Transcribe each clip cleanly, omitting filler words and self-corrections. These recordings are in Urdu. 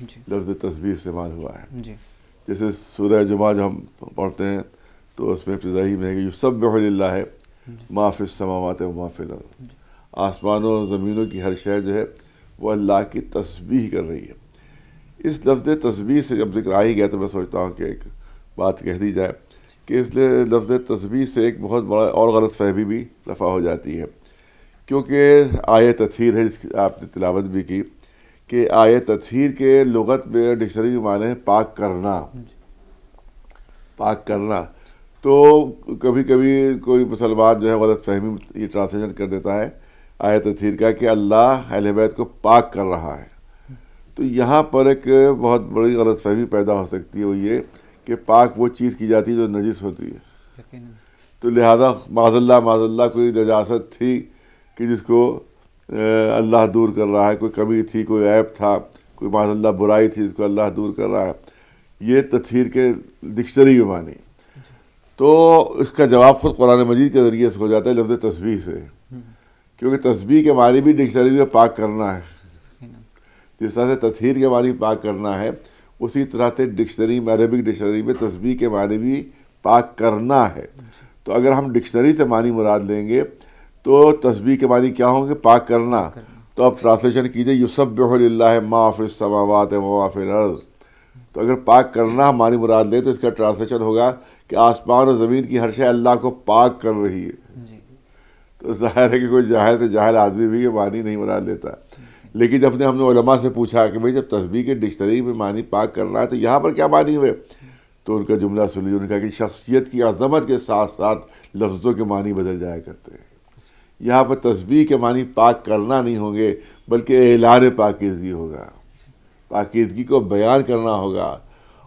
لفظ تسبیح استعمال ہوا ہے. جی جیسے سورہ جمعہ جو ہم پڑھتے ہیں تو اس میں ابتدائی میں ہے کہ یسبح للہ ما فی السماوات و ما فی الارض. آسمانوں و زمینوں کی ہر شے جو ہے وہ اللہ کی تسبیح کر رہی ہے. اس لفظ تسبیح سے جب ذکر آ ہی گیا تو میں سوچتا ہوں کہ ایک بات کہہ دی جائے کہ اس لفظ تسبیح سے ایک بہت بڑا اور غلط فہمی بھی رفع ہو جاتی ہے، کیونکہ آیت تطہیر ہے جس کی آپ نے تلاوت بھی کی کہ آیت تطہیر کے لغت میں ڈکشنری کے معنی ہے پاک کرنا. پاک کرنا تو کبھی کبھی کوئی مسلمان جو ہے غلط فہمی یہ ٹرانسلیشن کر دیتا ہے آیت تطہیر کا کہ اللہ اہل بیت کو پاک کر رہا ہے. تو یہاں پر ایک بہت بڑی غلط فہمی پیدا ہو سکتی ہے، وہ یہ کہ پاک وہ چیز کی جاتی ہے جو نجس ہوتی ہے. تو لہذا معاذ اللہ کوئی نجاست تھی کہ جس کو اللہ دور کر رہا ہے، کوئی کمی تھی، کوئی عیب تھا، کوئی معاذ اللہ برائی تھی جس کو اللہ دور کر رہا ہے. یہ تطہیر کے ڈکشنری میں معنی. تو اس کا جواب خود قرآن مجید کے ذریعے سے ہو جاتا ہے لفظ تسبیح سے، کیونکہ تسبیح کے معنی بھی ڈکشنری میں پاک کرنا ہے. جس طرح سے تطہیر کے معنی پاک کرنا ہے، اسی طرح سے ڈکشنری میں عربک ڈکشنری میں تسبیح کے معنی بھی پاک کرنا ہے. تو اگر ہم ڈکشنری سے معنی مراد لیں گے تو تسبیح کے معنی کیا ہوں گے؟ پاک کرنا. تو اب ٹرانسلیشن کیجئے یسبح للہ ما فی السماوات و ما فی الارض. تو اگر پاک کرنا ہم معنی مراد لیں تو اس کا ٹرانسلیشن ہوگا کہ آسمان و زمین کی ہر شے اللہ کو پاک کر رہی ہے. تو ظاہر ہے کہ کوئی جاہل سے جاہل آدمی بھی یہ معنی نہیں مراد لیتا. لیکن جب ہم نے علماء سے پوچھا کہ بھئی جب تسبیح کے ڈکشنری میں معنی پاک کرنا ہے تو یہاں پر کیا معنی ہوئے، تو ان کا جملہ سن لیجیے. انہوں نے کہا کہ شخصیت کی عظمت کے ساتھ ساتھ لفظوں کے معنی بدل جایا کرتے ہیں. یہاں پر تسبیح کے معنی پاک کرنا نہیں ہوں گے بلکہ اعلان پاکیزگی ہوگا، پاکیزگی کو بیان کرنا ہوگا.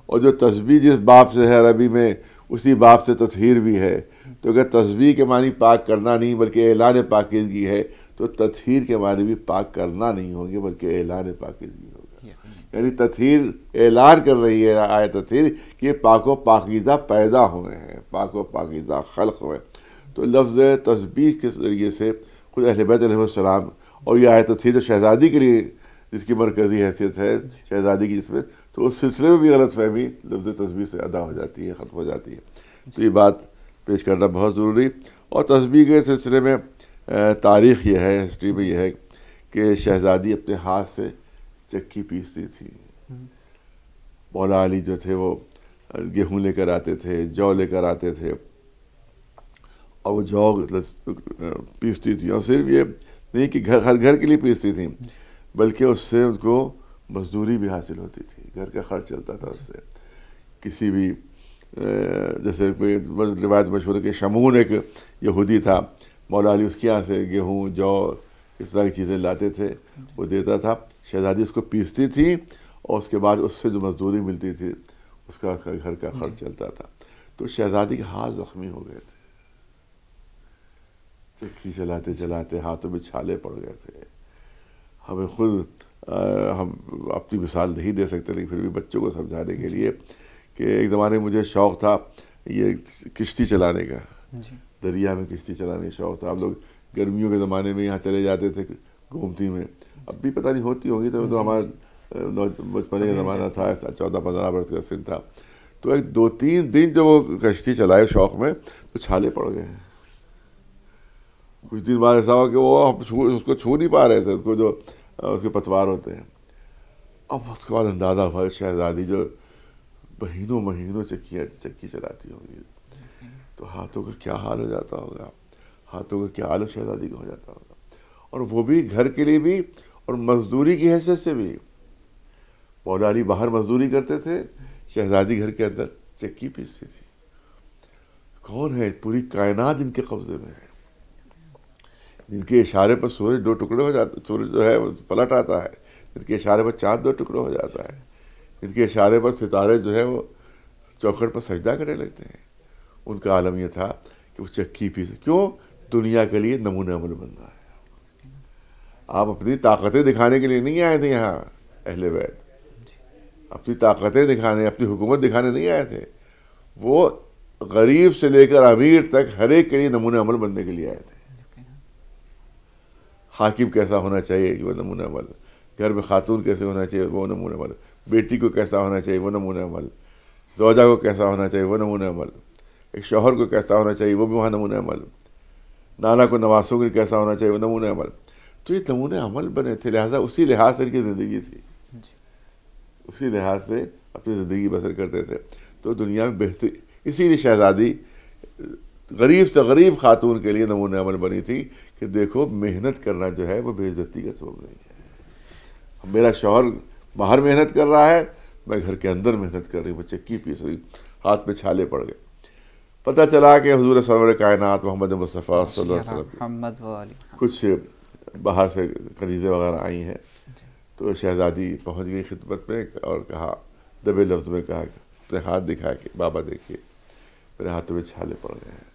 اور جو تسبیح جس باب سے ہے عربی میں اسی باب سے تطہیر بھی ہے. تو اگر تسبیح کے معنی پاک کرنا نہیں بلکہ اعلان پاکیزگی ہے تو تطہیر کے معنی بھی پاک کرنا نہیں ہوں گے بلکہ اعلان پاکیزگی ہوگا. یعنی تطہیر اعلان کر رہی ہے آیت تطہیر کہ یہ پاک و پاکیزہ پیدا ہوئے ہیں، پاک و پاکیزہ خلق ہوئے. تو لفظ تسبیح کے ذریعے سے خود اہل بیت علیہ السلام اور یہ آیت تطہیر جو شہزادی کے لیے جس کی مرکزی حیثیت ہے شہزادی کی، جس میں تو اس سلسلے میں بھی غلط فہمی لفظ تسبیح سے ادا ہو جاتی ہے، ختم ہو جاتی ہے. تو یہ بات پیش کرنا بہت ضروری. اور تسبیح کے سلسلے میں تاریخ یہ ہے، ہسٹری میں یہ ہے کہ شہزادی اپنے ہاتھ سے چکی پیستی تھی. مولا علی جو تھے وہ گیہوں لے کر آتے تھے، جو لے کر آتے تھے اور وہ جو پیستی تھی. اور صرف یہ نہیں کہ گھر کے لیے پیستی تھیں بلکہ اس سے ان کو مزدوری بھی حاصل ہوتی تھی، گھر کا خرچ چلتا تھا اس سے. کسی بھی جیسے کوئی روایت مشہور ہے کہ شمون ایک یہودی تھا، مولا علی اس کے یہاں سے گیہوں جو اس طرح کی چیزیں لاتے تھے وہ دیتا تھا. شہزادی اس کو پیستی تھی اور اس کے بعد اس سے جو مزدوری ملتی تھی اس کا گھر کا خرچ چلتا تھا. تو شہزادی کے ہاتھ زخمی ہو گئے تھے، چکی چلاتے چلاتے ہاتھوں میں چھالے پڑ گئے تھے. ہمیں خود ہم اپنی مثال نہیں دے سکتے لیکن پھر بھی بچوں کو سمجھانے کے لیے کہ ایک زمانے میں مجھے شوق تھا یہ کشتی چلانے کا، دریا میں کشتی چلانے کا شوق تھا. ہم لوگ گرمیوں کے زمانے میں یہاں چلے جاتے تھے گومتی میں. اب بھی پتہ نہیں ہوتی ہوگی، تو ہمارا بچپنے کا زمانہ تھا، 14-15 برس کا سن تھا. تو ایک 2-3 دن جو وہ کشتی چلائے شوق میں تو چھالے پڑ گئے. کچھ دن بعد ایسا ہوا کہ وہ اس کو چھو نہیں پا رہے تھے، اس کو جو اس کے پتوار ہوتے ہیں. اب اس کے بعد اندازہ ہوا شہزادی جو مہینوں چکی چلاتی ہوگی تو ہاتھوں کا کیا حال ہو جاتا ہوگا، ہاتھوں کا کیا حال شہزادی کا ہو جاتا ہوگا. اور وہ بھی گھر کے لیے بھی اور مزدوری کی حیثیت سے بھی. مولا علی باہر مزدوری کرتے تھے، شہزادی گھر کے اندر چکی پیستی تھی. کون ہے؟ پوری کائنات ان کے قبضے میں ہے. جن کے اشارے پر سورج 2 ٹکڑے ہو جاتا، سورج جو ہے وہ پلٹ آتا ہے. جن کے اشارے پر چاند 2 ٹکڑے ہو جاتا ہے. جن کے اشارے پر ستارے جو ہے وہ چوکھٹ پر سجدہ کرنے لگتے ہیں. ان کا عالم یہ تھا کہ وہ چکی پیستے. کیوں؟ دنیا کے لیے نمونہ عمل بننا ہے. آپ اپنی طاقتیں دکھانے کے لیے نہیں آئے تھے یہاں اہل بیت، اپنی طاقتیں دکھانے، اپنی حکومت دکھانے نہیں آئے تھے. وہ غریب سے لے کر امیر تک ہر ایک کے لیے نمونہ عمل بننے کے لیے آئے تھے. حاکم کیسا ہونا چاہیے کہ وہ نمونہ عمل، گھر میں خاتون کیسے ہونا چاہیے وہ نمونہ عمل، بیٹی کو کیسا ہونا چاہیے وہ نمونہ عمل، زوجہ کو کیسا ہونا چاہیے وہ نمونہ عمل، ایک شوہر کو کیسا ہونا چاہیے وہ بھی وہاں نمونہ عمل، نانا کو نواسوں کے کیسا ہونا چاہیے وہ نمونہ عمل. تو یہ نمونہ عمل بنے تھے، لہٰذا اسی لحاظ سے ان کی زندگی تھی، اسی لحاظ سے اپنی زندگی بسر کرتے تھے. تو دنیا میں بہتری، اسی لیے شہزادی غریب سے غریب خاتون کے لیے نمونہ عمل بنی تھی کہ دیکھو محنت کرنا جو ہے وہ بے عزتی کا سبب نہیں ہے. میرا شوہر باہر محنت کر رہا ہے، میں گھر کے اندر محنت کر رہی ہوں، میں چکی پیس رہی ہوں، ہاتھ میں چھالے پڑ گئے. پتہ چلا کہ حضور سرور کائنات محمد مصطفیٰ صلی اللہ علیہ وسلم کچھ باہر سے کنیزیں وغیرہ آئی ہیں. تو شہزادی پہنچ گئی خدمت میں اور کہا، دبے لفظ میں کہا، اپنے ہاتھ دکھا کے بابا دیکھیے میرے ہاتھوں میں چھالے پڑ گئے ہیں،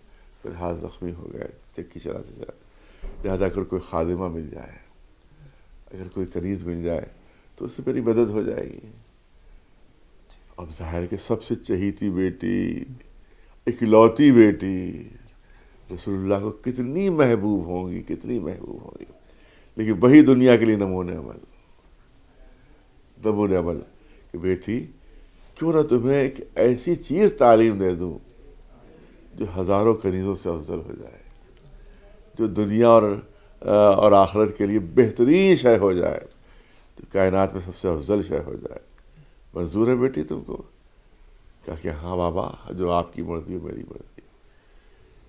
میرے ہاتھ زخمی ہو گئے چکی چلاتے چلاتے، لہٰذا اگر کوئی خادمہ مل جائے، اگر کوئی کنیز مل جائے تو اس سے میری مدد ہو جائے گی. اب ظاہر کہ سب سے چہیتی بیٹی، اکلوتی بیٹی رسول اللہ کو کتنی محبوب ہوں گی، کتنی محبوب ہوں گی. لیکن وہی دنیا کے لیے نمونہ عمل، نمونہ عمل کہ بیٹی کیوں نہ تمہیں ایک ایسی چیز تعلیم دے دوں جو ہزاروں کنیزوں سے افضل ہو جائے، جو دنیا اور آخرت کے لیے بہترین شے ہو جائے، جو کائنات میں سب سے افضل شے ہو جائے. منظور ہے بیٹی تم کو؟ کہا کہ ہاں بابا، جو آپ کی مرضی ہے میری مرضی.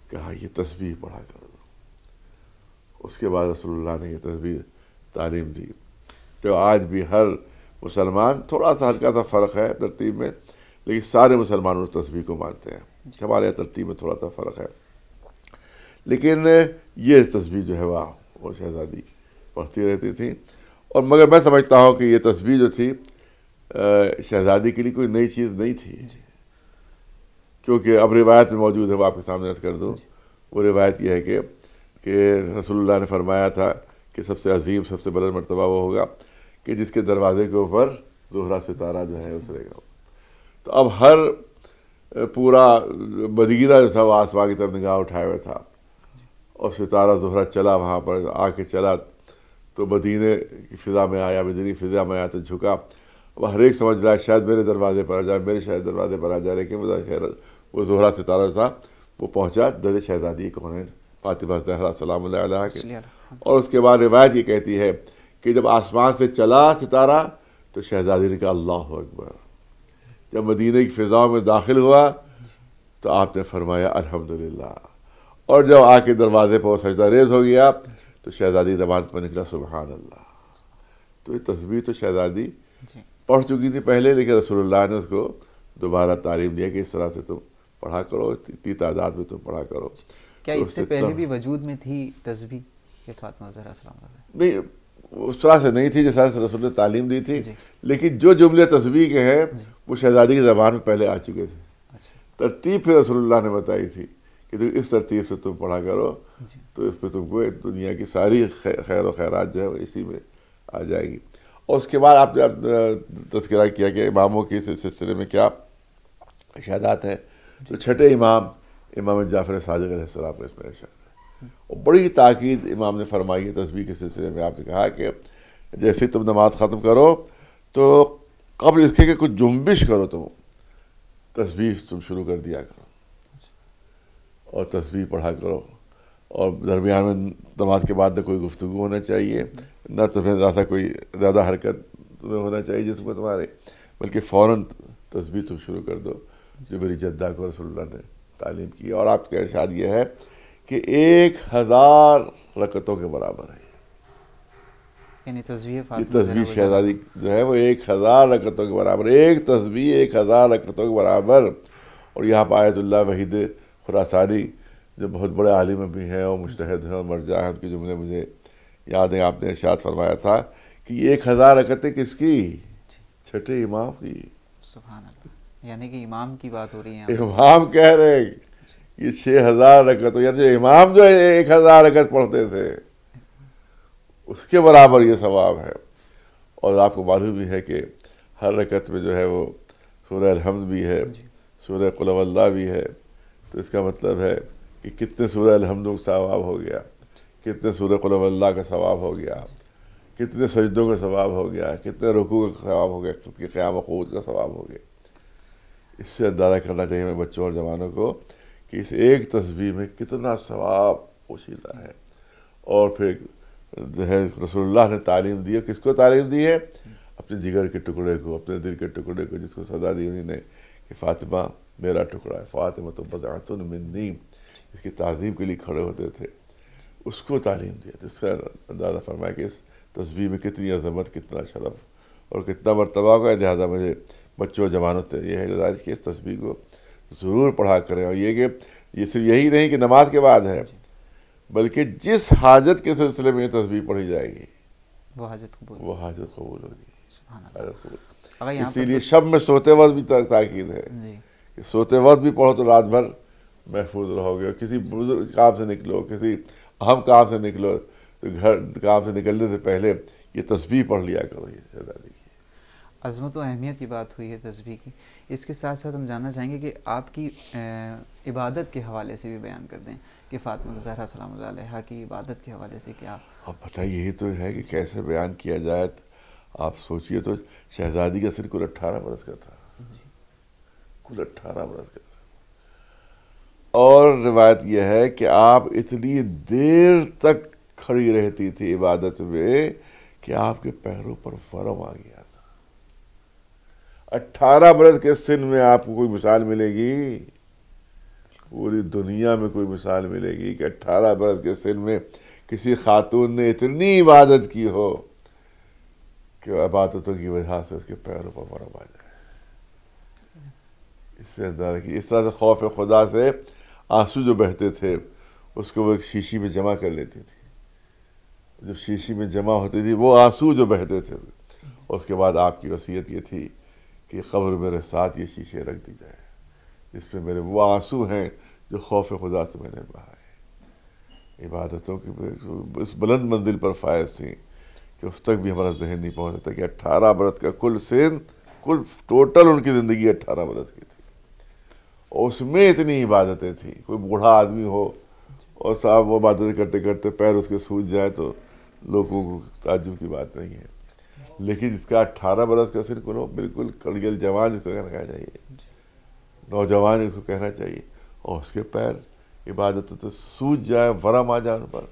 کہا یہ تسبیح پڑھا کر دو. اس کے بعد رسول اللہ نے یہ تسبیح تعلیم دی، جو آج بھی ہر مسلمان، تھوڑا سا ہلکا سا فرق ہے ترتیب میں، لیکن سارے مسلمان اس تسبیح کو مانتے ہیں. ہمارے یہاں ترتیب میں تھوڑا سا فرق ہے، لیکن یہ تسبیح جو ہے وہ شہزادی پڑھتی رہتی تھی. اور مگر میں سمجھتا ہوں کہ یہ تسبیح جو تھی شہزادی کے لیے کوئی نئی چیز نہیں تھی، کیونکہ اب روایت میں موجود ہے، وہ آپ کے سامنے عرض کر دوں. وہ روایت یہ ہے کہ رسول اللہ نے فرمایا تھا کہ سب سے عظیم، سب سے بلند مرتبہ وہ ہوگا کہ جس کے دروازے کے اوپر زہرہ ستارہ جو ہے اترے گا. تو اب ہر پورا مدینہ جو تھا وہ آسمان کی طرف نگاہ اٹھائے ہوئے تھا، اور ستارہ زہرہ چلا وہاں پر آ کے چلا تو مدینے کی فضا میں آیا، مدینی فضا میں آیا تو جھکا. وہ ہر ایک سمجھ رہا ہے شاید میرے دروازے پر آ جائے، میرے شاید دروازے پر آ جائے، لیکن وہ زہرہ ستارہ تھا وہ پہنچا در شہزادی کونین فاطمہ زہرا سلام اللہ علیہ کے. اور اس کے بعد روایت یہ کہتی ہے کہ جب آسمان سے چلا ستارہ تو شہزادی نے کہا اللہ اکبر. جب مدینہ کی فضاؤں میں داخل ہوا تو آپ نے فرمایا الحمدللہ. اور جب آ کے دروازے پر وہ سجدہ ریز ہو گیا تو شہزادی زبان پر نکلا سبحان اللہ. تو یہ تسبیح تو شہزادی پڑھ چکی تھی پہلے، لیکن رسول اللہ نے اس کو دوبارہ تعلیم دیا کہ اس طرح سے تم پڑھا کرو، اتنی تعداد میں تم پڑھا کرو. کیا اس سے پہلے بھی وجود میں تھی تسبیح کہ فاطمہ زہرا سلام اللہ؟ نہیں، اس طرح سے نہیں تھی جیسا رسول نے تعلیم دی تھی، لیکن جو جملے تسبیح کے ہیں وہ شہزادی کی زبان میں پہلے آ چکے تھے. ترتیب پھر رسول اللہ نے بتائی تھی کہ اس ترتیب سے تم پڑھا کرو تو اس پہ تم کو دنیا کی ساری خیر و خیرات جو ہے وہ اسی میں آ جائے گی. اور اس کے بعد آپ نے تذکرہ کیا کہ اماموں کے سلسلے میں کیا اشارات ہیں. تو چھٹے امام جعفر صادق علیہ السلام کا اس میں ارشاد ہے، اور بڑی تاکید امام نے فرمائی ہے تسبیح کے سلسلے میں. آپ نے کہا کہ جیسے تم نماز ختم کرو تو قبل اس کے کہ کچھ جنبش کرو تو تسبیح تم شروع کر دیا کرو اور تسبیح پڑھا کرو. اور درمیان میں نماز کے بعد نہ کوئی گفتگو ہونا چاہیے، نہ تمہیں زیادہ حرکت تمہیں ہونا چاہیے جس کو تمہارے، بلکہ فوراً تسبیح تم شروع کر دو جو میری جدہ کو رسول اللہ نے تعلیم کی. اور آپ کا ارشاد یہ ہے کہ 1000 رکعتوں کے برابر ہے. یعنی یہ تسبیح شہزادی جو ہے وہ 1000 رکعتوں کے برابر، ایک تسبیح 1000 رکعتوں کے برابر. اور یہاں پر آیت اللہ وحید خراسانی جو بہت بڑے عالم بھی ہیں اور مجتہد ہیں اور مرجع ہیں، ان کے جملے مجھے یاد ہیں. آپ نے ارشاد فرمایا تھا کہ یہ 1000 رکعتیں کس کی؟ چھٹے امام کی. سبحان اللہ، یعنی کہ امام کی بات ہو رہی ہے. امام کہہ رہے یہ 6000 رکعتوں، یعنی امام جو 1000 رکعت پڑھتے تھے اس کے برابر یہ ثواب ہے. اور آپ کو معلوم بھی ہے کہ ہر رکعت میں جو ہے وہ سورہ الحمد بھی ہے، سورہ قل هو اللہ بھی ہے. تو اس کا مطلب ہے کہ کتنے سورہ الحمد کا ثواب ہو گیا، کتنے سورہ قل هو اللہ کا ثواب ہو گیا، کتنے سجدوں کا ثواب ہو گیا، کتنے رکوع کا ثواب ہو گیا، کتنے قیام و قعود کا ثواب ہو گیا۔ اس سے اندازہ کرنا چاہیے ہمیں بچوں اور جوانوں کو کہ اس ایک تسبیح میں کتنا ثواب پوشیدہ ہے۔ اور پھر جو ہے رسول اللہ نے تعلیم دی ہے، کس کو تعلیم دی ہے؟ اپنے جگر کے ٹکڑے کو، اپنے دل کے ٹکڑے کو، جس کو سزا دی انہوں نے کہ فاطمہ میرا ٹکڑا ہے، فاطمہ تو بضعۃ منی، اس کی تعظیم کے لیے کھڑے ہوتے تھے، اس کو تعلیم دیا۔ تو اس کا اندازہ فرمایا کہ اس تسبیح میں کتنی عظمت، کتنا شرف اور کتنا مرتبہ ہوگا۔ لہٰذا مجھے بچوں اور جوانوں سے یہ ہے گزارش کہ اس تسبیح کو ضرور پڑھا کریں، اور یہ کہ یہ صرف یہی نہیں کہ نماز کے بعد ہے، بلکہ جس حاجت کے سلسلے میں یہ تسبیح پڑھی جائے گی وہ حاجت قبول، وہ حاجت قبول ہوگی۔ سبحان اللہ۔ حاجت قبول۔ اگر یہاں اسی لیے شب میں سوتے وقت بھی تاکید ہے جی کہ سوتے وقت بھی پڑھو تو رات بھر محفوظ رہو گے۔ کسی بزرگ کام سے نکلو، کسی اہم کام سے نکلو تو گھر کام سے نکلنے سے پہلے یہ تسبیح پڑھ لیا کرو۔ یہ شہزادی کی عظمت و اہمیت کی بات ہوئی ہے تسبیح کی، اس کے ساتھ ساتھ ہم جاننا چاہیں گے کہ آپ کی عبادت کے حوالے سے بھی بیان کر دیں کہ فاطمہ زہرا سلام اللہ علیہا کی عبادت کے حوالے سے کیا۔ اب پتہ یہی تو ہے کہ کیسے بیان کیا جائے۔ آپ سوچئے تو شہزادی کا سن کل 18 برس کا تھا، کل 18 برس کا تھا، اور روایت یہ ہے کہ آپ اتنی دیر تک کھڑی رہتی تھی عبادت میں کہ آپ کے پیروں پر ورم آ گیا تھا۔ 18 برس کے سن میں آپ کو کوئی مثال ملے گی؟ پوری دنیا میں کوئی مثال ملے گی کہ 18 برس کے سن میں کسی خاتون نے اتنی عبادت کی ہو کہ عبادتوں کی وجہ سے اس کے پیروں پر ورم آ جائے۔ اس سے اندازہ کی اس طرح سے خوف خدا سے آنسو جو بہتے تھے اس کو وہ ایک شیشی میں جمع کر لیتی تھی۔ جب شیشی میں جمع ہوتی تھی وہ آنسو جو بہتے تھے، اور اس کے بعد آپ کی وصیت یہ تھی کہ قبر میرے ساتھ یہ شیشے رکھ دی جائے، جس میں میرے وہ آنسو ہیں جو خوف خدا سے میں نے بہائے۔ عبادتوں کی اس بلند منزل پر فائز تھیں کہ اس تک بھی ہمارا ذہن نہیں پہنچ سکتا کہ 18 برس کا کل سن، کل ٹوٹل ان کی زندگی 18 برس کی تھی، اور اس میں اتنی عبادتیں تھیں۔ کوئی بوڑھا آدمی ہو اور صاحب وہ عبادتیں کرتے کرتے پیر اس کے سوج جائے تو لوگوں کو تعجب کی بات نہیں ہے، لیکن جس کا 18 برس کا سن ہو، بالکل کڑگل جوان جس کو کہنا چاہیے، نوجوان اس کو کہنا چاہیے، اور اس کے پیر عبادت تو سوج جائے، ورم آ جائے ان پر،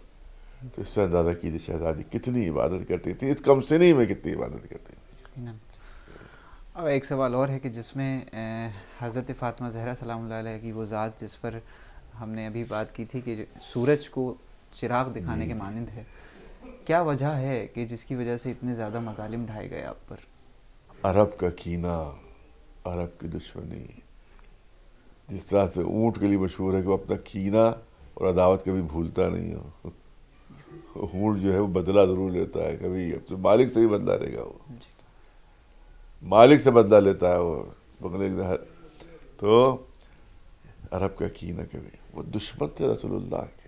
تو اس سے اندازہ کیجیے شہزادی کتنی عبادت کرتی تھی، اس کم سنی میں کتنی عبادت کرتی تھی۔ اور ایک سوال اور ہے کہ جس میں حضرت فاطمہ زہرا سلام اللہ علیہ کی وہ ذات جس پر ہم نے ابھی بات کی تھی کہ سورج کو چراغ دکھانے کے مانند ہے، کیا وجہ ہے کہ جس کی وجہ سے اتنے زیادہ مظالم ڈھائے گئے آپ پر؟ عرب کا کینہ، عرب کی دشمنی، جس طرح سے اونٹ کے لیے مشہور ہے کہ وہ اپنا کینہ اور عداوت کبھی بھولتا نہیں ہو۔ اونٹ جو ہے وہ بدلہ ضرور لیتا ہے، کبھی اپنے مالک سے بھی بدلہ لے گا، وہ مالک سے بدلہ لیتا ہے وہ بغلے کے۔ تو عرب کا کینہ کبھی، وہ دشمن تھے رسول اللہ کے،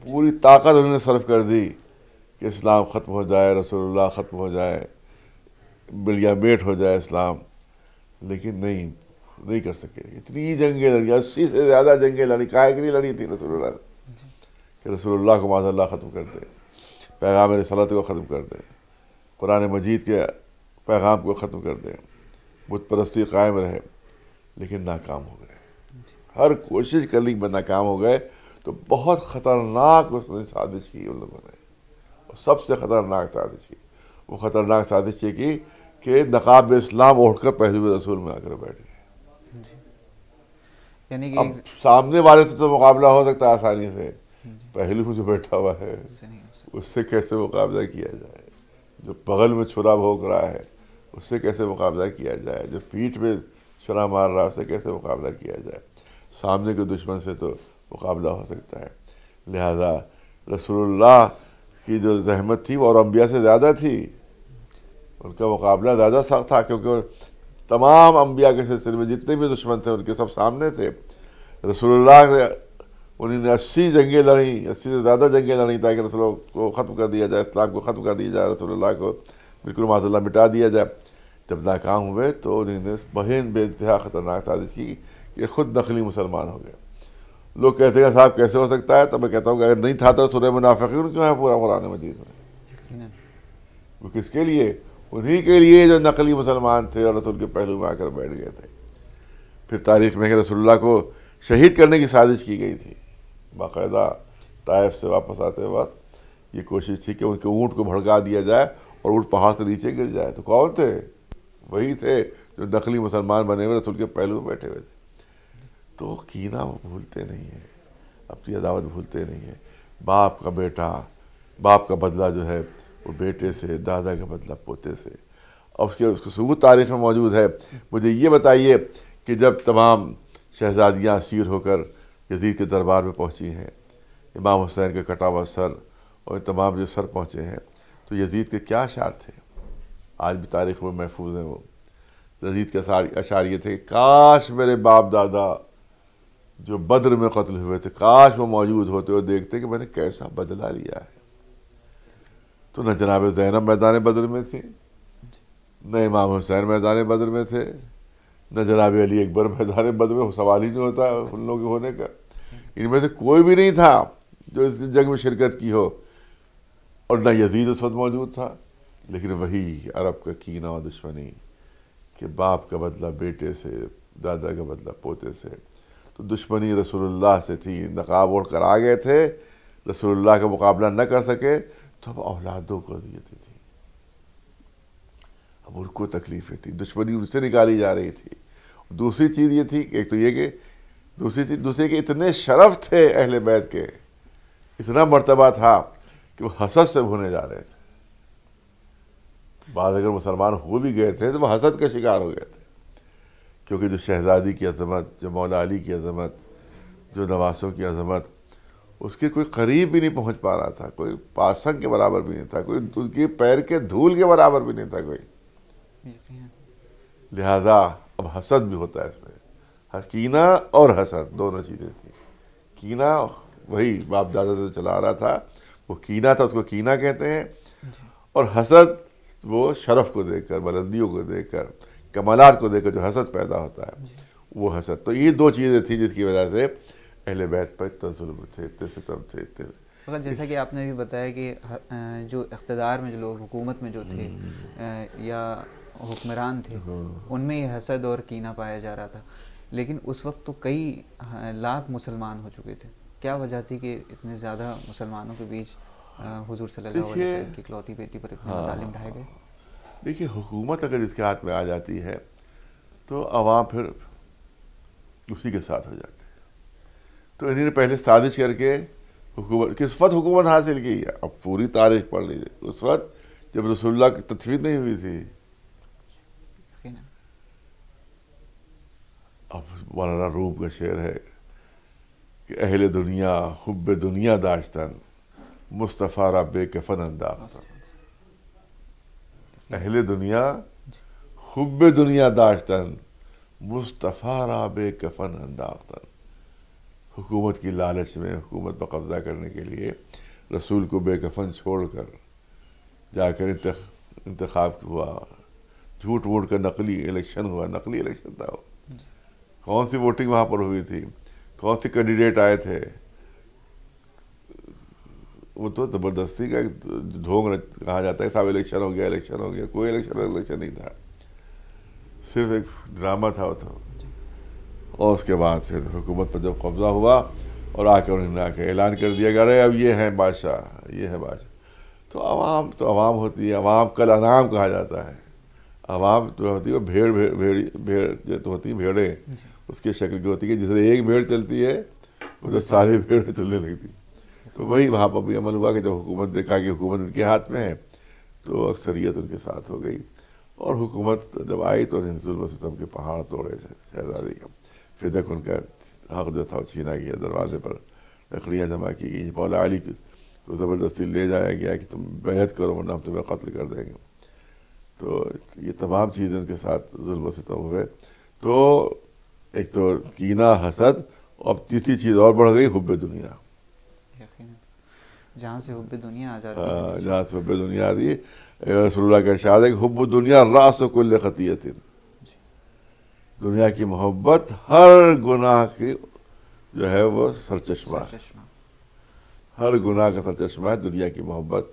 پوری طاقت انہوں نے صرف کر دی کہ اسلام ختم ہو جائے، رسول اللہ ختم ہو جائے، بلیا بیٹ ہو جائے اسلام، لیکن نہیں کر سکے۔ اتنی جنگیں لڑی، 80 سے زیادہ جنگیں لڑی، کاہے کے لیے لڑی تھی رسول اللہ کہ رسول اللہ کو معاذ اللہ ختم کر دے، پیغام رسالت کو ختم کر دے، قرآن مجید کے پیغام کو ختم کر دے، بت پرستی قائم رہے، لیکن ناکام ہو گئے۔ ہر کوشش کرنے میں ناکام ہو گئے۔ تو بہت خطرناک اس نے سازش کی ان لوگوں نے، سب سے خطرناک سازش کی۔ وہ خطرناک سازش یہ کی کہ نقاب اسلام اوڑھ کر پہلو رسول میں آ کر بیٹھ گئے۔ یعنی اب سامنے والے سے تو مقابلہ ہو سکتا ہے آسانی سے، پہلو میں جو بیٹھا ہوا ہے اس سے کیسے مقابلہ کیا جائے؟ جو بغل میں چھرا بھونک رہا ہے اس سے کیسے مقابلہ کیا جائے؟ جو پیٹھ میں چھرا مار رہا ہے اس سے کیسے مقابلہ کیا جائے؟ سامنے کے دشمن سے تو مقابلہ ہو سکتا ہے۔ لہذا رسول اللہ کی جو زحمت تھی وہ اور انبیاء سے زیادہ تھی، ان کا مقابلہ زیادہ سخت تھا، کیونکہ تمام انبیاء کے سلسلے میں جتنے بھی دشمن تھے ان کے سب سامنے تھے۔ رسول اللہ سے انہوں نے 80 جنگیں لڑیں، 80 سے زیادہ جنگیں لڑیں تاکہ رسول اللہ کو ختم کر دیا جائے، اسلام کو ختم کر دیا جائے، رسول اللہ کو بالکل معاذ اللہ مٹا دیا جائے۔ جب ناکام ہوئے تو انہوں نے بہن بے انتہا خطرناک سازش کی کہ خود نقلی مسلمان ہو گئے، لوگ کہتے ہیں صاحب کیسے ہو سکتا ہے؟ تو میں کہتا ہوں کہ اگر نہیں تھا تو سورہ منافقین کیوں ہے پورا قرآن مجید میں؟ وہ کس کے لیے؟ انہی کے لیے جو نقلی مسلمان تھے اور رسول کے پہلو میں آ کر بیٹھ گئے تھے۔ پھر تاریخ میں کہ رسول اللہ کو شہید کرنے کی سازش کی گئی تھی، باقاعدہ طائف سے واپس آتے وقت یہ کوشش تھی کہ ان کے اونٹ کو بھڑکا دیا جائے اور اونٹ پہاڑ سے نیچے گر جائے۔ تو کون تھے؟ وہی تھے جو نقلی مسلمان بنے ہوئے رسول کے پہلو میں بیٹھے ہوئے تھے۔ تو کینہ وہ بھولتے نہیں ہیں، اپنی عداوت بھولتے نہیں ہیں۔ باپ کا بیٹا، باپ کا بدلہ جو ہے وہ بیٹے سے، دادا کا بدلہ پوتے سے، اور اس کو ثبوت تاریخ میں موجود ہے۔ مجھے یہ بتائیے کہ جب تمام شہزادیاں اسیر ہو کر یزید کے دربار میں پہنچی ہیں، امام حسین کا کٹا ہوا سر اور تمام جو سر پہنچے ہیں، تو یزید کے کیا اشعار تھے؟ آج بھی تاریخ میں محفوظ ہیں وہ۔ یزید کے اشعار یہ تھے کہ کاش میرے باپ دادا جو بدر میں قتل ہوئے تھے، کاش وہ موجود ہوتے اور دیکھتے کہ میں نے کیسا بدلہ لیا ہے۔ تو نہ جناب زینب میدان بدر میں تھی، نہ امام حسین میدان بدر میں تھے، نہ جناب علی اکبر میدان بدر میں، سوال ہی نہیں ہوتا ان لوگوں کے ہونے کا۔ ان میں سے کوئی بھی نہیں تھا جو اس جنگ میں شرکت کی ہو، اور نہ یزید اس وقت موجود تھا۔ لیکن وہی عرب کا کینہ و دشمنی کہ باپ کا بدلہ بیٹے سے، دادا کا بدلہ پوتے سے، تو دشمنی رسول اللہ سے تھی۔ نقاب اوڑھ کر آ گئے تھے، رسول اللہ کا مقابلہ نہ کر سکے تو اب اولادوں کو اذیتیں تھیں، اب ان کو تکلیفیں تھیں، دشمنی ان سے نکالی جا رہی تھی۔ دوسری چیز یہ تھی، ایک تو یہ کہ دوسری کہ اتنے شرف تھے اہل بیت کے، اتنا مرتبہ تھا کہ وہ حسد سے بھونے جا رہے تھے۔ بعض اگر مسلمان ہو بھی گئے تھے تو وہ حسد کا شکار ہو گئے تھے، کیونکہ جو شہزادی کی عظمت، جو مولا علی کی عظمت، جو نواسوں کی عظمت، اس کے کوئی قریب بھی نہیں پہنچ پا رہا تھا، کوئی پاسنگ کے برابر بھی نہیں تھا، کوئی ان کے پیر کے دھول کے برابر بھی نہیں تھا کوئی۔ لہذا اب حسد بھی ہوتا ہے اس میں، کینہ اور حسد دونوں چیزیں تھیں۔ کینہ وہی باپ دادا سے چلا آ رہا تھا، وہ کینہ تھا، اس کو کینہ کہتے ہیں، اور حسد وہ شرف کو دیکھ کر، بلندیوں کو دیکھ کر، کمالات کو دیکھ کر جو حسد پیدا ہوتا ہے وہ حسد۔ تو یہ دو چیزیں تھیں جس کی وجہ سے اہل بیت پر اتنا ظلم تھے، اتنے ستم تھے، اتنے۔ مگر جیسا کہ آپ نے بھی بتایا کہ جو اقتدار میں جو لوگ، حکومت میں جو تھے یا حکمران تھے، ان میں یہ حسد اور کینہ پایا جا رہا تھا، لیکن اس وقت تو کئی لاکھ مسلمان ہو چکے تھے۔ کیا وجہ تھی کہ اتنے زیادہ مسلمانوں کے بیچ حضور صلی اللہ علیہ وسلم کی اکلوتی بیٹی پر اتنے مظالم ڈھائے گئے؟ دیکھیے، حکومت اگر اس کے ہاتھ میں آ جاتی ہے تو عوام پھر اسی کے ساتھ ہو جاتے ہیں۔ تو انہوں نے پہلے سازش کر کے حکومت، کس وقت حکومت حاصل کی؟ اب پوری تاریخ پڑھ لیجیے، اس وقت جب رسول اللہ کی تدفین نہیں ہوئی تھی۔ اب مولانا روم کا شعر ہے کہ اہل دنیا حب دنیا داشتن، مصطفیٰ را بے کفن انداختن۔ اہل دنیا حب دنیا داشتن، مصطفیٰ را بے کفن انداختن۔ حکومت کی لالچ میں، حکومت پر قبضہ کرنے کے لیے رسول کو بے کفن چھوڑ کر جا کر انتخاب ہوا، جھوٹ موٹ کا نقلی الیکشن ہوا، نقلی الیکشن تھا وہ۔ کون سی ووٹنگ وہاں پر ہوئی تھی، کون سی کینڈیڈیٹ آئے تھے، وہ تو زبردستی کا ڈھونگ کہا جاتا ہے، صاحب الیکشن ہو گیا، الیکشن ہو گیا۔ کوئی الیکشن نہیں تھا، صرف ایک ڈرامہ تھا وہ تو۔ اور اس کے بعد پھر حکومت پر جب قبضہ ہوا اور آ کر انہوں نے آ کے اعلان کر دیا کہ ارے اب یہ ہے بادشاہ، یہ ہے بادشاہ۔ تو عوام ہوتی ہے، عوام کل انعام کہا جاتا ہے۔ عوام جو ہوتی ہے وہ بھیڑ جو ہوتی ہے، بھیڑیں اس کی شکل کی ہوتی ہے، جس طرح ایک بھیڑ چلتی ہے ادھر ساری بھیڑیں چلنے لگتی۔ تو وہی وہاں پر بھی عمل ہوا کہ جب حکومت دیکھا کہ حکومت ان کے ہاتھ میں ہے تو اکثریت ان کے ساتھ ہو گئی، اور حکومت جب آئی تو انہوں نے ظلم و ستم کے پہاڑ توڑے شہزادی کا۔ پھر تک ان کا حق جو تھا وہ چھینا گیا، دروازے پر لکڑیاں جمع کی گئی، مولا علی کو زبردستی لے جایا گیا کہ تم بیعت کرو ورنہ ہم تمہیں قتل کر دیں گے۔ تو یہ تمام چیزیں ان کے ساتھ ظلم و ستم ہوئے۔ تو ایک تو کینہ، حسد، اور تیسری چیز اور بڑھ گئی، حب دنیا۔ جہاں سے حب دنیا آ جاتی ہے، جہاں سے حب دنیا آتی ہے، رسول اللہ کا ارشاد ہے کہ حب دنیا راس کل خطیۃ، دنیا کی محبت ہر گناہ کی جو ہے وہ سرچشمہ ہے، ہر گناہ کا سرچشمہ ہے دنیا کی محبت.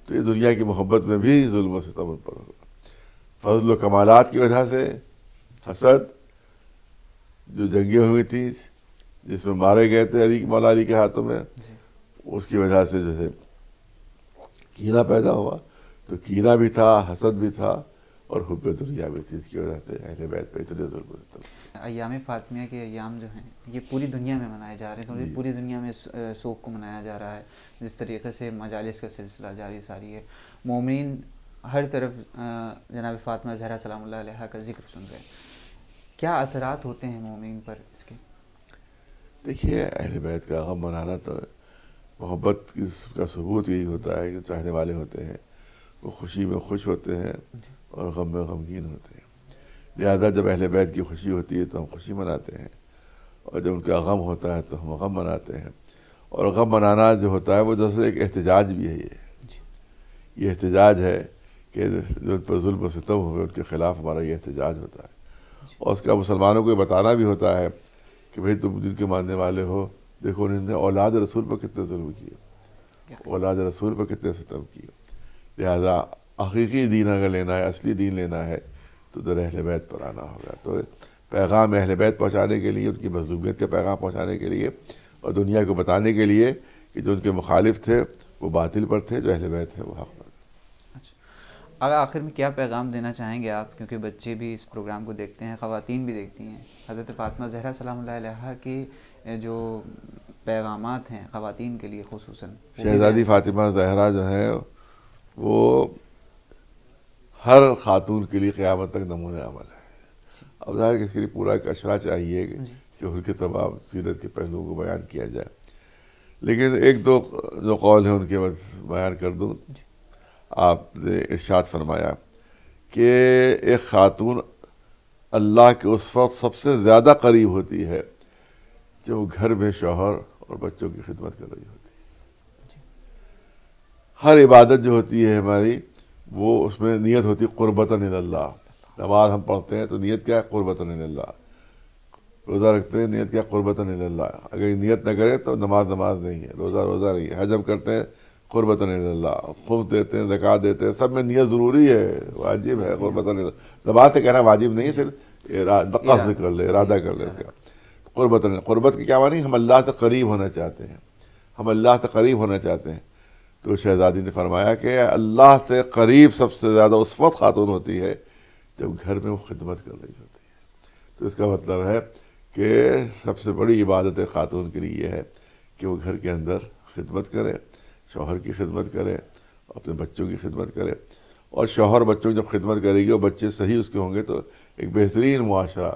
تو یہ دنیا کی محبت میں بھی ظلم و ستم ان پر ہوگا. فضل و کمالات کی وجہ سے حسد، جو جنگیں ہوئی تھیں جس میں مارے گئے تھے مولا علی کے ہاتھوں میں، اس کی وجہ سے جو ہے کینہ پیدا ہوا. تو کینہ بھی تھا، حسد بھی تھا، اور حب دنیا بھی تھی. اس کی وجہ سے اہل بیت پہ اتنے ظلم و ستم. ایام فاطمیہ کے ایام جو ہیں یہ پوری دنیا میں منائے جا رہے ہیں، تو پوری دنیا میں سوگ کو منایا جا رہا ہے. جس طریقے سے مجالس کا سلسلہ جاری ساری ہے، مومنین ہر طرف جناب فاطمہ زہرا سلام اللہ علیہا کا ذکر سن رہے ہیں. کیا اثرات ہوتے ہیں مومنین پر اس کے؟ دیکھیے، اہل بیت کا غم منانا تو محبت کا ثبوت یہی ہوتا ہے کہ چاہنے والے ہوتے ہیں وہ خوشی میں خوش ہوتے ہیں اور غم میں غمگین ہوتے ہیں. لہذا جب اہل بیت کی خوشی ہوتی ہے تو ہم خوشی مناتے ہیں، اور جب ان کا غم ہوتا ہے تو ہم غم مناتے ہیں. اور غم منانا جو ہوتا ہے وہ دراصل ایک احتجاج بھی ہے. یہ احتجاج ہے کہ جو ان پر ظلم و ستم ہوئے ان کے خلاف ہمارا یہ احتجاج ہوتا ہے. اور اس کا مسلمانوں کو یہ بتانا بھی ہوتا ہے کہ بھئی تم جن کے ماننے والے ہو، دیکھو انہوں نے اولاد رسول پر کتنے ظلم کیے، اولاد رسول پر کتنے ستم کیے. لہذا حقیقی دین اگر لینا ہے، اصلی دین لینا ہے، تو در اہل بیت پر آنا ہوگا. تو پیغام اہل بیت پہنچانے کے لیے، ان کی مظلومیت کا پیغام پہنچانے کے لیے، اور دنیا کو بتانے کے لیے کہ جو ان کے مخالف تھے وہ باطل پر تھے، جو اہل بیت ہے وہ حق پر. اگر آخر میں کیا پیغام دینا چاہیں گے آپ، کیونکہ بچے بھی اس پروگرام کو دیکھتے ہیں، خواتین بھی دیکھتی ہیں، حضرت فاطمہ زہرا سلام اللہ علیہا کی جو پیغامات ہیں خواتین کے لیے خصوصاً؟ شہزادی فاطمہ زہرا جو ہے وہ ہر خاتون کے لیے قیامت تک نمونہ عمل ہے. اب ظاہر کہ اس کے لیے پورا ایک اشرا چاہیے کہ ان کے تمام سیرت کے پہلوؤں کو بیان کیا جائے. لیکن ایک دو جو قول ہیں ان کے بس بیان کر دوں. آپ نے ارشاد فرمایا کہ ایک خاتون اللہ کے اس وقت سب سے زیادہ قریب ہوتی ہے جب وہ گھر میں شوہر اور بچوں کی خدمت کر رہی ہوتی ہے. ہر عبادت جو ہوتی ہے ہماری، وہ اس میں نیت ہوتی ہے قربتاً الی اللہ. نماز ہم پڑھتے ہیں تو نیت کیا ہے؟ قربتاً الی اللہ. روزہ رکھتے ہیں، نیت کیا؟ قربتاً الی اللہ. اگر نیت نہ کرے تو نماز نہیں ہے، روزہ نہیں ہے. حج ہم کرتے ہیں قربتاً الی اللہ. خمس دیتے ہیں، زکوٰۃ دیتے ہیں، سب میں نیت ضروری ہے، واجب ہے. قربتاً الی اللہ زبان سے کہنا واجب نہیں، صرف قصد کر لے، ارادہ کر لے اس کا. قربت کی کیا معنی؟ ہم اللہ سے قریب ہونا چاہتے ہیں، ہم اللہ سے قریب ہونا چاہتے ہیں. تو شہزادی نے فرمایا کہ اللہ سے قریب سب سے زیادہ اس وقت خاتون ہوتی ہے جب گھر میں وہ خدمت کر رہی ہوتی ہے. تو اس کا مطلب ہے کہ سب سے بڑی عبادت خاتون کے لیے یہ ہے کہ وہ گھر کے اندر خدمت کرے، شوہر کی خدمت کرے، اپنے بچوں کی خدمت کرے. اور شوہر بچوں کی جب خدمت کرے گی اور بچے صحیح اس کے ہوں گے تو ایک بہترین معاشرہ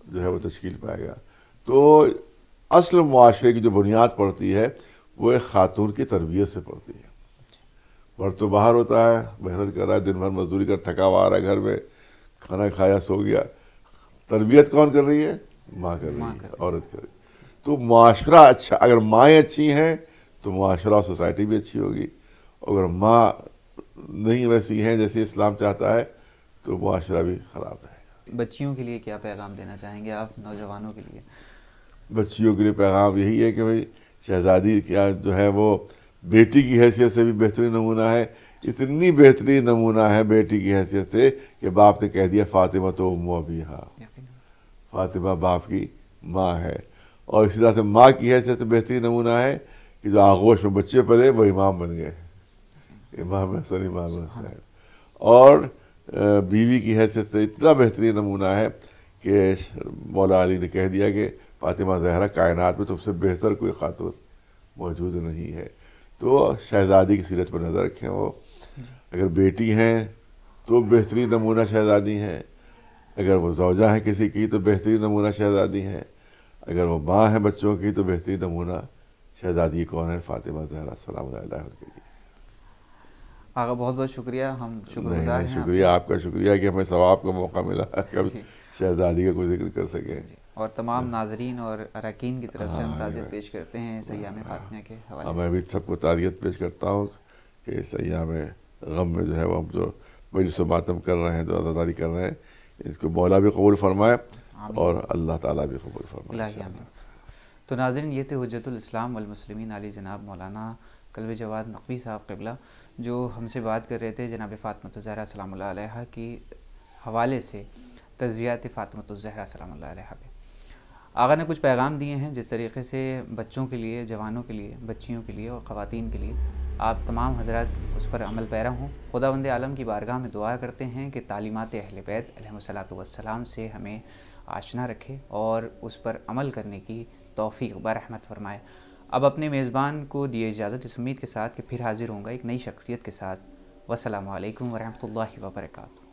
جو ہے وہ تشکیل پائے گا. تو اصل معاشرے کی جو بنیاد پڑتی ہے وہ ایک خاتون کی تربیت سے پڑتی ہے. مرد تو باہر ہوتا ہے، محنت کر رہا ہے، دن بھر مزدوری کر تھکا ہوا آ رہا ہے، گھر میں کھانا کھایا سو گیا. تربیت کون کر رہی ہے؟ ماں کر رہی ہے، عورت کر رہی ہے. تو معاشرہ اچھا، اگر مائیں اچھی ہیں تو معاشرہ سوسائٹی بھی اچھی ہوگی. اگر ماں نہیں ویسی ہیں جیسے اسلام چاہتا ہے تو معاشرہ بھی خراب رہے گا. بچیوں کے لیے کیا پیغام دینا چاہیں گے آپ، نوجوانوں کے لیے؟ بچیوں کے لیے پیغام یہی ہے کہ بھئی شہزادی کیا جو ہے وہ بیٹی کی حیثیت سے بھی بہترین نمونہ ہے. اتنی بہترین نمونہ ہے بیٹی کی حیثیت سے کہ باپ نے کہہ دیا فاطمہ تو ام ابیہا، فاطمہ باپ کی ماں ہے. اور اسی طرح سے ماں کی حیثیت سے بہترین نمونہ ہے کہ جو آغوش میں بچے پلے وہ امام بن گئے، امام حسن، امام حسین. اور بیوی کی حیثیت سے اتنا بہترین نمونہ ہے کہ مولا علی نے کہہ دیا کہ فاطمہ زہرا کائنات میں تم سے بہتر کوئی خاتون موجود نہیں ہے. تو شہزادی کی سیرت پر نظر رکھیں. وہ اگر بیٹی ہیں تو بہترین نمونہ شہزادی ہیں، اگر وہ زوجہ ہیں کسی کی تو بہترین نمونہ شہزادی ہیں، اگر وہ ماں ہیں بچوں کی تو بہترین نمونہ شہزادی کون ہے؟ فاطمہ زہرا سلام اللہ علیہا کے لیے. آقا بہت بہت شکریہ، ہم شکر گزار ہیں. شکریہ آپ کا، شکریہ کہ ہمیں ثواب کا موقع ملا کہ ہم شہزادی کا کوئی ذکر کر سکیں. اور تمام ناظرین اور اراکین کی طرف سے ہم تعزیت پیش کرتے ہیں اس ایام فاطمیہ کے حوالے سے. میں بھی سب کو تعزیت پیش کرتا ہوں کہ اس ایام غم میں جو ہے وہ ہم جو مجلس و ماتم کر رہے ہیں، جو عزاداری کر رہے ہیں، اس کو مولا بھی قبول فرمائے اور اللہ تعالیٰ بھی قبول فرمائے. تو ناظرین یہ تھے حجت الاسلام والمسلمین علی جناب مولانا قلب جواد نقوی صاحب قبلہ، جو ہم سے بات کر رہے تھے جناب فاطمۃ الزہرا سلام اللہ علیہا کی حوالے سے تزویات فاطمۃ الزہرا سلام اللہ علیہا پہ۔ آقا نے کچھ پیغام دیے ہیں جس طریقے سے بچوں کے لیے، جوانوں کے لیے، بچیوں کے لیے اور خواتین کے لیے آپ تمام حضرات اس پر عمل پیرا ہوں۔ خداوند عالم کی بارگاہ میں دعا کرتے ہیں کہ تعلیمات اہل بیت علیہم الصلاۃ والسلام سے ہمیں آشنا رکھے اور اس پر عمل کرنے کی توفیق برحمت فرمائے۔ اب اپنے میزبان کو دیے اجازت اس امید کے ساتھ کہ پھر حاضر ہوں گا ایک نئی شخصیت کے ساتھ۔ والسلام علیکم ورحمۃ اللہ وبرکاتہ۔